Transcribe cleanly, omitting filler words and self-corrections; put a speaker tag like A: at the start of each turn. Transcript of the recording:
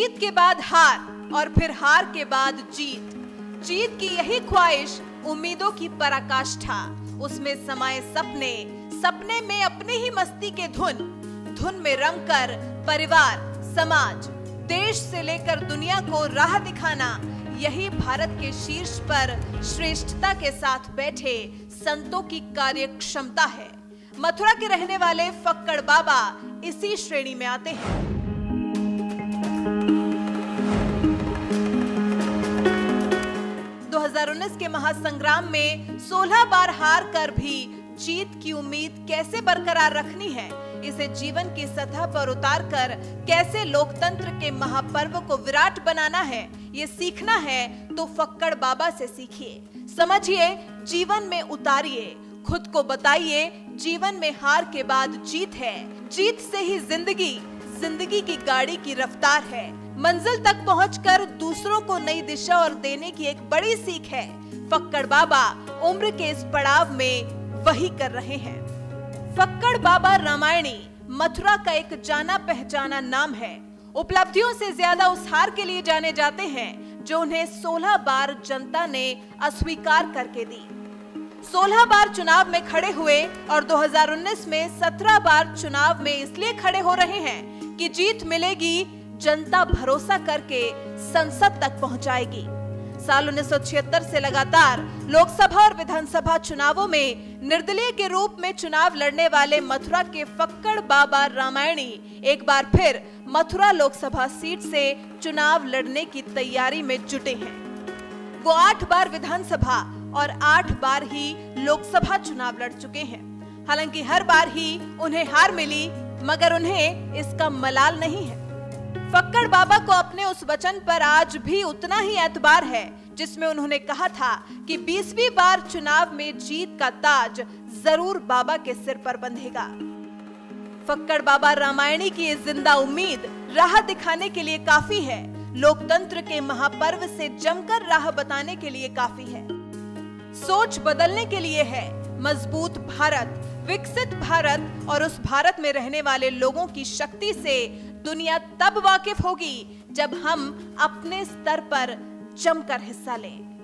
A: जीत के बाद हार और फिर हार के बाद जीत। जीत की यही ख्वाहिश, उम्मीदों की पराकाष्ठा, उसमें समाये सपने, सपने में अपनी ही मस्ती के धुन में रमकर परिवार, समाज, देश से लेकर दुनिया को राह दिखाना, यही भारत के शीर्ष पर श्रेष्ठता के साथ बैठे संतों की कार्यक्षमता है। मथुरा के रहने वाले फक्कड़ बाबा इसी श्रेणी में आते हैं। के महासंग्राम में 16 बार हार कर भी जीत की उम्मीद कैसे बरकरार रखनी है, इसे जीवन की सतह पर उतारकर कैसे लोकतंत्र के महापर्व को विराट बनाना है, ये सीखना है तो फक्कड़ बाबा से सीखिए, समझिए, जीवन में उतारिए, खुद को बताइए, जीवन में हार के बाद जीत है, जीत से ही जिंदगी की गाड़ी की रफ्तार है। मंजिल तक पहुंचकर दूसरों को नई दिशा और देने की एक बड़ी सीख है। फक्कड़ बाबा उम्र के इस पड़ाव में वही कर रहे हैं। फक्कड़ बाबा रामायणी मथुरा का एक जाना पहचाना नाम है। उपलब्धियों से ज्यादा उस हार के लिए जाने जाते हैं जो उन्हें 16 बार जनता ने अस्वीकार करके दी। 16 बार चुनाव में खड़े हुए और 2019 में 17 बार चुनाव में इसलिए खड़े हो रहे हैं कि जीत मिलेगी, जनता भरोसा करके संसद तक पहुंचाएगी। साल 1976 से लगातार लोकसभा और विधानसभा चुनावों में निर्दलीय के रूप में चुनाव लड़ने वाले मथुरा के फक्कड़ बाबा रामायणी एक बार फिर मथुरा लोकसभा सीट से चुनाव लड़ने की तैयारी में जुटे हैं। वो 8 बार विधानसभा और 8 बार ही लोकसभा चुनाव लड़ चुके हैं। हालांकि हर बार ही उन्हें हार मिली, मगर उन्हें इसका मलाल नहीं है। फक्कड़ बाबा को अपने उस वचन पर आज भी उतना ही एतबार है जिसमें उन्होंने कहा था कि 20वीं बार चुनाव में जीत का ताज जरूर बाबा के सिर पर बंधेगा। फक्कड़ बाबा रामायणी की ये जिंदा उम्मीद राह दिखाने के लिए काफी है, लोकतंत्र के महापर्व से जमकर राह बताने के लिए काफी है, सोच बदलने के लिए है। मजबूत भारत, विकसित भारत और उस भारत में रहने वाले लोगों की शक्ति से दुनिया तब वाकिफ होगी जब हम अपने स्तर पर जमकर हिस्सा लें।